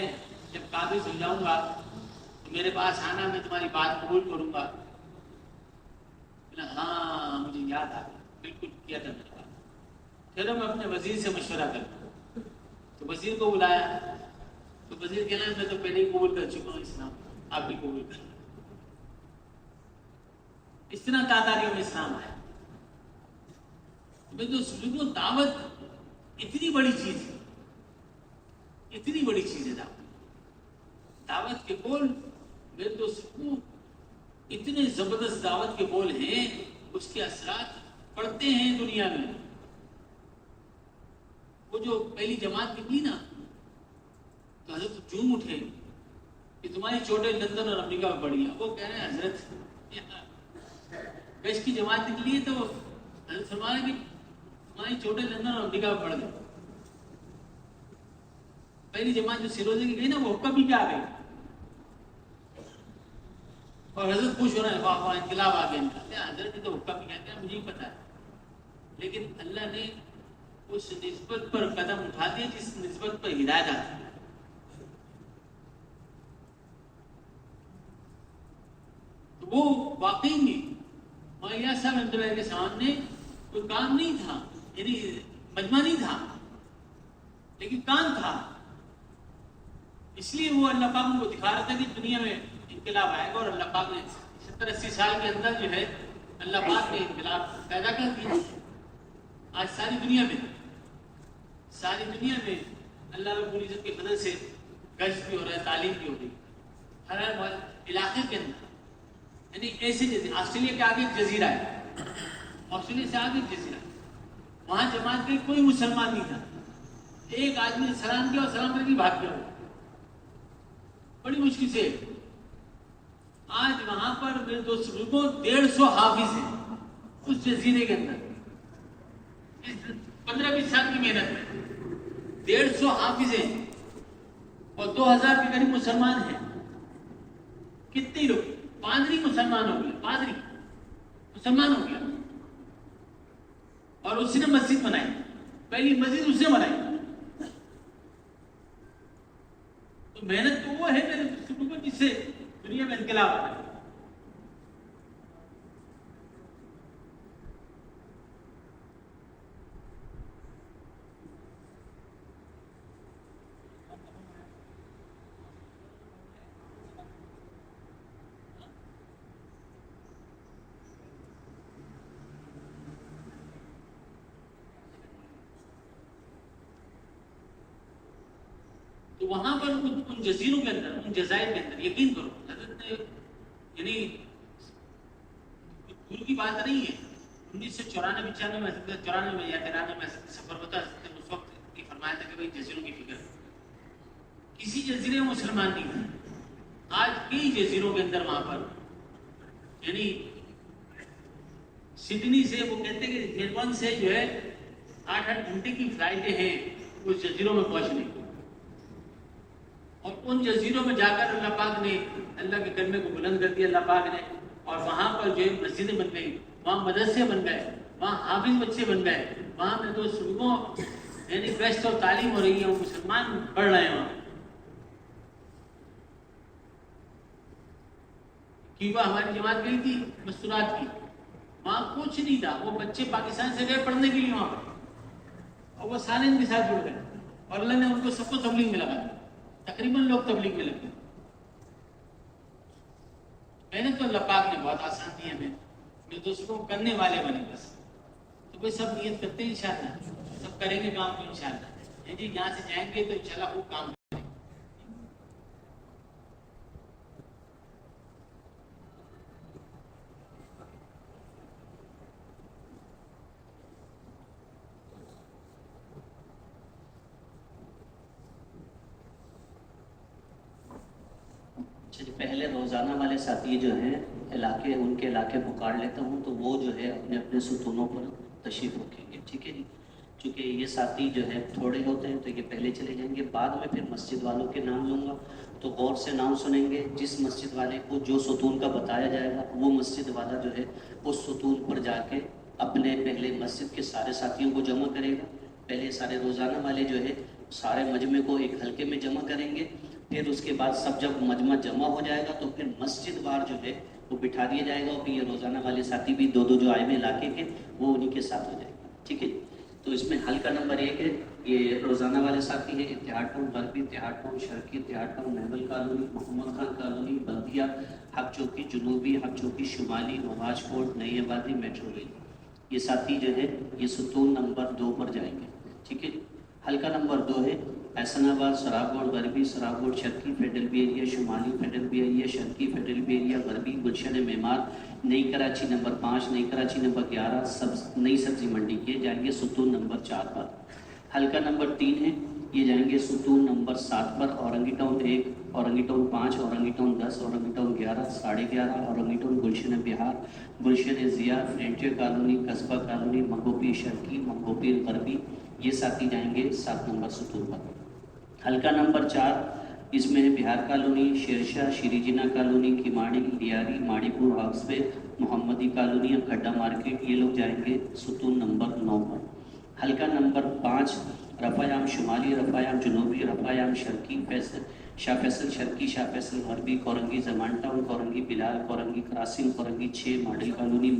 جب قابض ہو جاؤں گا تو میرے پاس آنا، میں تمہاری بات قبول کروں گا۔ ہاں مجھے یاد آ گیا، بالکل کیا تھا میرے پاس۔ پھر میں اپنے وزیر سے مشورہ کرتا، تو وزیر کو بلایا، تو وزیر کہنا میں تو پہلے ہی قبول کر چکا ہوں اسلام، آپ بھی قبول کر۔ اس طرح تاتاریوں میں اسلام آیا۔ تو دعوت اتنی بڑی چیز ہے، اتنی بڑی چیز ہے دعوت کے بول میرے دوستوں، اتنے زبردست دعوت کے بول ہیں، اس کے اثرات پڑتے ہیں دنیا میں۔ وہ جو پہلی جماعت نکلی نا تو حضرت جھوم اٹھے کہ تمہاری چوٹیں لندن اور امریکہ میں پڑی ہیں۔ وہ کہہ رہے ہیں حضرت بیش کی جماعت نکلی ہے تو حضرت فرما رہے کہ تمہاری چوٹیں لندن اور امریکہ میں پڑ گئی۔ پہلی جماعت جو سیروزے کی گئی نا وہ حکم بھی کیا آ گئی، اور حضرت خوش ہو رہے ہیں، واہ واہ انقلاب آ گیا۔ حضرت نے تو حکم بھی کیا، مجھے ہی پتا ہے، لیکن اللہ نے اس نسبت پر قدم اٹھا دیا جس نسبت پر ہدایت آتی ہے۔ وہ واقعی میں مولانا صاحب رحمۃ اللہ کے سامنے کوئی کام نہیں تھا، یعنی مجمع نہیں تھا، لیکن کام تھا. اس لیے وہ اللہ پاک کو دکھا رہا تھا کہ دنیا میں انقلاب آئے گا، اور اللہ پاک نے 70-80 سال کے اندر جو ہے اللہ پاک نے انقلاب پیدا کر دیا. آج ساری دنیا میں اللہ رب العزت کے فضل سے گشت بھی ہو رہا ہے، تعلیم بھی ہو رہی ہے ہر علاقے کے اندر. یعنی ایسے جزیرے، آسٹریلیا کے آگے ایک جزیرہ ہے، آسٹریلیا سے آگے ایک جزیرہ، وہاں جماعت کے کوئی مسلمان نہیں تھا. ایک آدمی نے سلام کیا اور سلام کر کے بھاگ گیا، بڑی مشکل سے. آج وہاں پر میرے دوست بزرگوں 150 حافظ ہیں اس جزیرے کے اندر. 15-20 سال کی محنت میں 150 حافظ ہیں اور 2000 کے قریب مسلمان ہیں. کتنے لوگ؟ پادری مسلمان ہو گیا، پادری مسلمان ہو گیا، اور اس نے مسجد بنائی، پہلی مسجد اس نے بنائی. تو محنت تو وہ ہے میرے دوستوں کو جس سے دنیا میں انقلاب آ رہا ہے. تو وہاں پر ان جزیروں کے اندر، ان جزائر کے اندر، یقین کرو حضرت نے، یعنی دور کی بات نہیں ہے، 1994-95 میں 94 یا 93 میں سفر ہوتا ہے، اس وقت یہ فرمایا تھا کہ بھائی جزیروں کی فکر، کسی جزیرے میں مسلمان نہیں تھے. آج کئی جزیروں کے اندر وہاں پر، یعنی سڈنی سے وہ کہتے ہیں کہ میلبورن سے جو ہے 8-8 گھنٹے کی فلائٹیں ہیں اس جزیروں میں پہنچنے کی. اور ان جزیروں میں جا کر اللہ پاک نے اللہ کے کلمے کو بلند کر دیا اللہ پاک نے، اور وہاں پر جو ہے مسجدیں بن گئی، وہاں مدرسے بن گئے، وہاں حافظ بچے بن گئے، وہاں میں تو صبحوں یعنی بیسٹ اور تعلیم ہو رہی ہے، وہ مسلمان پڑھ رہے ہیں. وہاں کیوبا ہماری جماعت گئی تھی مستورات کی، وہاں کچھ نہیں تھا، وہ بچے پاکستان سے گئے پڑھنے کے لیے وہاں پر، اور وہ سالن کے ساتھ جڑ گئے، اور اللہ نے ان کو سب کو تبلیغ میں لگا دیا. تقریباً لوگ تبلیغ میں لگے. محنت تو اللہ پاک نے بہت آسان دی ہے، میرے دوستوں کو کرنے والے بنے بس. تو کوئی سب نیت کرتے ہیں انشاءاللہ، سب کریں گے کام کو انشاءاللہ. جی یہاں سے جائیں گے تو انشاءاللہ وہ کام. پہلے روزانہ والے ساتھی جو ہیں علاقے، ان کے علاقے پکار لیتا ہوں، تو وہ جو ہے اپنے اپنے ستونوں پر تشریف رکھیں گے. ٹھیک ہے جی. چونکہ یہ ساتھی جو ہے تھوڑے ہوتے ہیں تو یہ پہلے چلے جائیں گے، بعد میں پھر مسجد والوں کے نام لوں گا، تو غور سے نام سنیں گے. جس مسجد والے کو جو ستون کا بتایا جائے گا، وہ مسجد والا جو ہے اس ستون پر جا کے اپنے پہلے مسجد کے سارے ساتھیوں کو جمع کرے گا. پہلے سارے روزانہ والے جو ہے سارے مجمع کو ایک حلقے میں جمع کریں گے. پھر اس کے بعد سب جب مجمع جمع ہو جائے گا تو پھر مسجد وار جو ہے وہ بٹھا دیا جائے گا، اور پھر یہ روزانہ والے ساتھی بھی دو جو آئے ہوئے علاقے کے، وہ انہی کے ساتھ ہو جائے گا. ٹھیک ہے. تو اس میں حل کا نمبر 1 ہے، یہ روزانہ والے ساتھی ہیں اتحاد ٹاؤن غربی، اتحاد ٹاؤن شرقی، اتحاد ٹاؤن محمل کالونی، محمد خان کالونی، بلدیہ، حق چوکی جنوبی، حق چوکی شمالی، نواز کوٹ، نئی آبادی، میٹرو ریل. یہ ساتھی جو ہے یہ ستون نمبر 2 پر جائیں گے. ٹھیک ہے. حلقہ نمبر 2 ہے احسن آباد، سراب گوڑ غربی، سراب گوڑ شرقی، فیڈرل بی ایریا شمالی، فیڈرل بی ایریا شرقی، فیڈرل بی ایریا غربی، گلشن معمار، نئی کراچی نمبر 5، نئی کراچی نمبر 11، نئی سبزی منڈی. یہ جائیں گے ستون نمبر 4 پر. حلقہ نمبر 3 ہے، یہ جائیں گے ستون نمبر 7 پر. Orangi town 1، Orangi town 5، Orangi town 10، Orangi town 11، 11:30، Orangi town Gulshan Bahar, Gulshan Zia, furniture colony, Qasba colony, Manghopir شرقی، منگوپیر غربی. یہ ساتھی جائیں گے 7 نمبر ستون پر. حلقہ نمبر 4 اس میں ہے بہار کالونی، شیرشاہ، شری جنا کالونی، کیماڑی، لیاری، ماڑی پور ہاؤس وے، محمدی کالونی، کھڈا مارکیٹ. یہ لوگ جائیں گے ستون نمبر 9 پر. حلقہ نمبر 5 رفاعام شمالی، رفاعام جنوبی، رفاعام شرقی، شاہ فیصل شرقی، شاہ فیصل غربی، Korangi, Zaman town Korangi, Bilal Korangi, crossing Korangi 6، model colony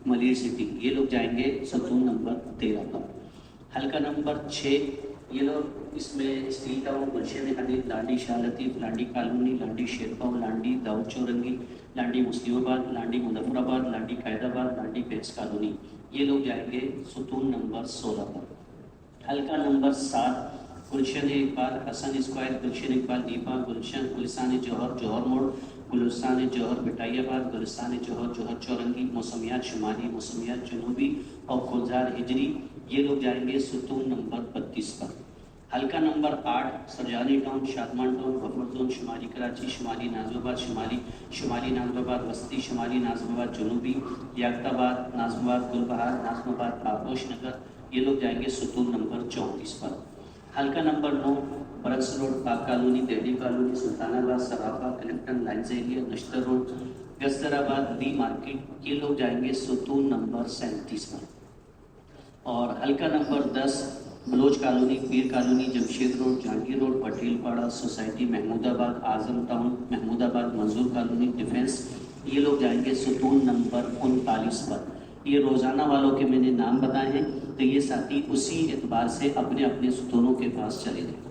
Malir city, یہ لوگ جائیں گے ستون نمبر 13 پر۔ حلقہ نمبر 6 یہ لوگ اس میں اسٹیل ٹاؤن، گلشن حدید، لانڈی شاہ لطیف، لانڈی کالونی، لانڈی شیرپاؤ، لانڈی داؤد چورنگی، لانڈی مسلم آباد، لانڈی مظفر آباد، لانڈی قائد آباد، لانڈی پیکس کالونی، یہ لوگ جائیں گے ستون نمبر 16 پر۔ حلقہ نمبر 7 گلشن اقبال، حسن اسکوائر، گلشن اقبال نیپا، گلستان جوہر، جوہر موڑ، گلستان جوہر بٹائی آباد، گلستان جوہر، جوہر چورنگی، موسمیات شمالی، موسمیات جنوبی اور گلزار ہجری، یہ لوگ جائیں گے ستون نمبر 32 پر۔ حلقہ number 8 Surjani town, Shadman town, buffer zone, شمالی کراچی، شمالی نازم آباد، شمالی نازم آباد وسطی، شمالی نازم آباد جنوبی، لیاقت آباد، نازم آباد گلبہار، نازم آباد آبوش نگر، یہ لوگ جائیں گے ستون نمبر 34 پر۔ حلقہ نمبر 9 برکس روڈ، پاک کالونی، دہلی کالونی، سلطان آباد، سرافہ، کلنگٹن، لائنز ایریا، نشتر روڈ، گزر آباد، دی مارکیٹ، یہ لوگ جائیں گے ستون نمبر 37 پر۔ اور حلقہ number 10 Baloch colony, Pir colony, Jamshed road, Jahangir road, Patel Para society, Mahmoodabad, Azam town, Mahmood آباد، منظور کالونی، ڈیفینس، یہ لوگ جائیں گے ستون نمبر 39 پر۔ یہ روزانہ والوں کے میں نے نام بتائے ہیں، تو یہ ساتھی اسی اعتبار سے اپنے اپنے ستونوں کے پاس چلے جائیں۔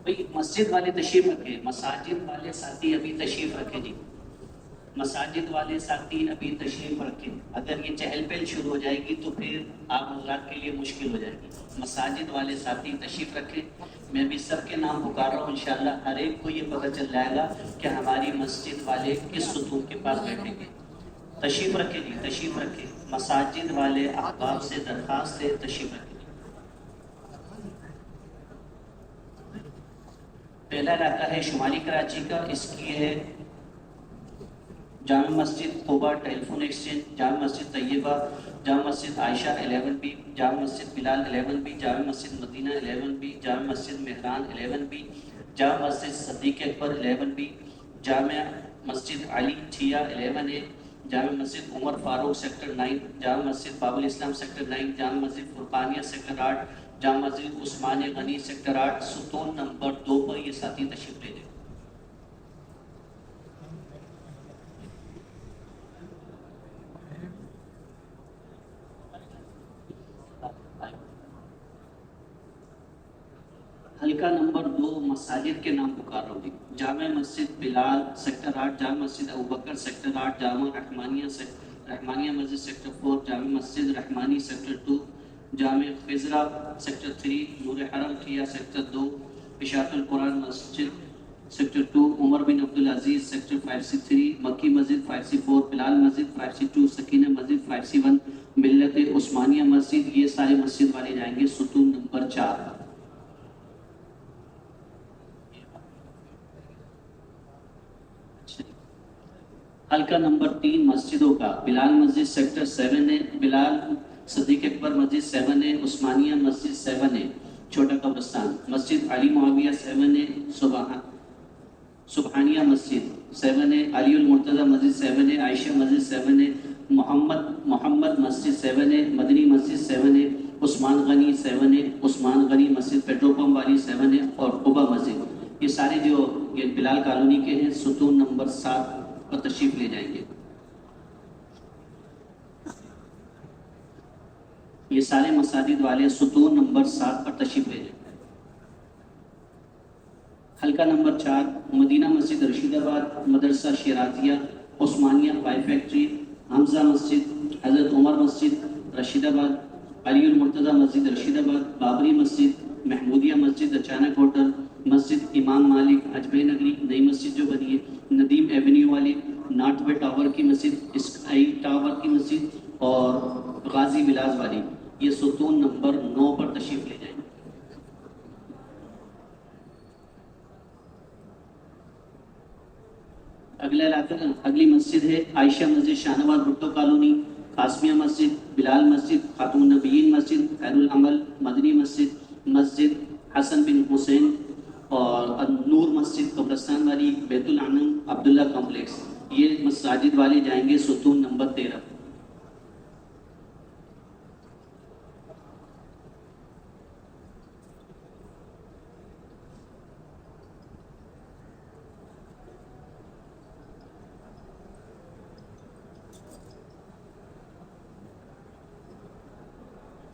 بھئی مسجد والے تشریف رکھیں، مساجد والے ساتھی ابھی تشریف رکھیں جی، مساجد والے ساتھی ابھی تشریف رکھیں۔ اگر یہ چہل پہل شروع ہو جائے گی تو پھر آپ حضرات کے لیے مشکل ہو جائے گی۔ مساجد والے ساتھی تشریف رکھیں، میں بھی سب کے نام پکار رہا ہوں، انشاءاللہ ہر ایک کو یہ پتہ چل جائے گا کہ ہماری مسجد والے کس ستون کے پاس بیٹھیں گے۔ تشریف رکھیں جی، تشریف رکھیں، مساجد والے احباب سے درخواست ہے، تشریف رکھیں۔ پہلا علاقہ ہے شمالی کراچی کا، اس کی ہے جامع مسجد توبہ ٹیلی فون ایکسچینج، جامع مسجد طیبہ، جامع مسجد عائشہ 11B، جامع مسجد بلال 11B، جامع مسجد مدینہ 11B، جامع مسجد مہران 11B، جامع مسجد صدیق اکبر 11B، جامع مسجد علی ٹھیا 11A، جامع مسجد عمر فاروق سیکٹر 9، جامع مسجد باب الاسلام سیکٹر 9، جامع مسجد فرقانیہ سیکٹر 8، جامع مسجد عثمان غنی سیکٹر 8، ستون نمبر 2 پر یہ ساتھی تشریف لے جائیں۔ حلقہ نمبر 2 مساجد کے نام پکار رہا ہوں، جامع مسجد بلال سیکٹر 8، جامع مسجد ابوبکر سیکٹر 8، جامع رحمانیہ مسجد سیکٹر 4، جامع مسجد رحمانی سیکٹر 2، جامع خضرہ سیکٹر 3، نور حرم ٹھیا سیکٹر 2، اشاعت القرآن مسجد سیکٹر 2، عمر بن Abdul Aziz sector 5C3، Makki Masjid 5C4، بلال مسجد 5C2، سکینہ مسجد 5C1، ملت عثمانیہ مسجد، یہ سارے مسجد والے جائیں گے ستون نمبر 4۔ حلقہ نمبر 3 مسجدوں کا، بلال مسجد سیکٹر 7 ہے، بلال صدیق اکبر مسجد 7 ہے، عثمانیہ مسجد 7 ہے، چھوٹا قبرستان، مسجد علی معاویہ 7 ہے، سبحانیہ مسجد 7 ہے، علی المرتضی مسجد 7 ہے، عائشہ مسجد 7 ہے، محمد مسجد 7 ہے، مدنی مسجد 7 ہے، عثمان غنی 7 ہے، عثمان غنی مسجد پیٹرول پمپ والی 7 ہے، اور قبہ مسجد، یہ سارے جو یہ بلال کالونی کے ہیں ستون نمبر 7 پر تشریف لے جائیں گے۔ یہ سارے مساجد والے ستون نمبر 7 پر تشریف لے جائیں گے۔ حلقہ نمبر 4 مدینہ مسجد رشید آباد، مدرسہ شیرازیہ، عثمانیہ پائپ فیکٹری، حمزہ مسجد، حضرت عمر مسجد رشید آباد، علی المرتضی مسجد رشید آباد، بابری مسجد، محمودیہ مسجد، اچانک ہوٹل، مسجد امام مالک اجمیر نگری، نئی مسجد جو بنی ہے، ندیم ایونیو والی، نارتھ وے ٹاور کی مسجد، اسکائی ٹاور کی مسجد، اور غازی ولاز والی، یہ ستون نمبر 9 پر تشریف لے جائیں۔ اگلا علاقہ اگلی مسجد ہے عائشہ مسجد شاہنواز بھٹو کالونی، قاسمیہ مسجد، بلال مسجد، خاتون النبیین مسجد، خیر العمل مدنی مسجد، مسجد حسن بن حسین، اور نور مسجد قبرستان والی، بیت العنم عبداللہ کمپلیکس، یہ مساجد والے جائیں گے ستون نمبر 13.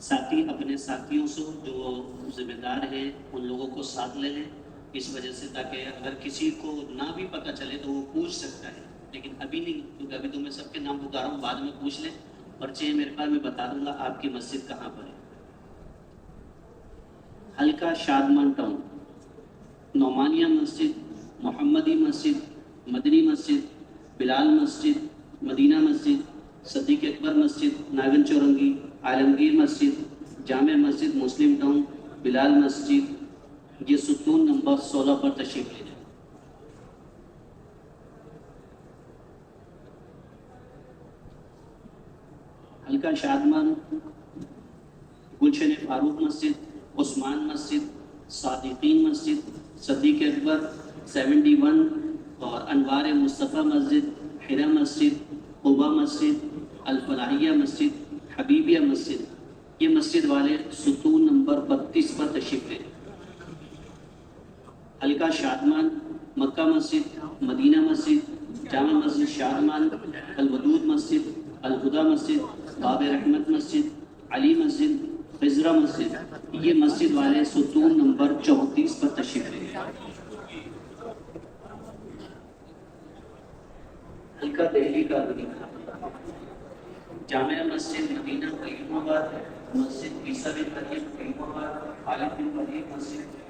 ساتھی اپنے ساتھیوں سے جو ذمہ دار ہیں ان لوگوں کو ساتھ لے لیں، اس وجہ سے تاکہ اگر کسی کو نہ بھی پتہ چلے تو وہ پوچھ سکتا ہے، لیکن ابھی نہیں، کیونکہ ابھی تو میں سب کے نام پکارا ہوں، بعد میں پوچھ لیں. پرچے میرے پاس، میں بتا دوں گا آپ کی مسجد کہاں پر ہے. حلقہ شادمان ٹاؤن، نعمانیہ مسجد، محمدی مسجد، مدنی مسجد، بلال مسجد، مدینہ مسجد، صدیق اکبر مسجد، ناگن چورنگی، عالمگیر مسجد، جامع مسجد، مسلم ٹاؤن، بلال مسجد، یہ ستون نمبر 16 پر تشریف لے جائیں. حلقہ شادمان، گلشن فاروق مسجد، عثمان مسجد، صادقین مسجد، صدیق اکبر 71 اور انوار مصطفیٰ مسجد، حرا مسجد، قبا مسجد، الفلاحیہ مسجد، حبیبیہ مسجد، یہ مسجد والے ستون نمبر 32 پر تشریف لے. حلقہ شادمان، مکہ مسجد، مدینہ مسجد، جامع مسجد شادمان، الودود مسجد، الہدا مسجد، باب رحمت مسجد، علی مسجد، خضرہ مسجد، یہ مسجد والے ستون نمبر 34 پر تشریف لے. حلقہ دہلی کا جامع مسجد مدینہ قیم آباد، مسجد عیسیٰ بن مریم قیم آباد، خالد بن ولید مسجد.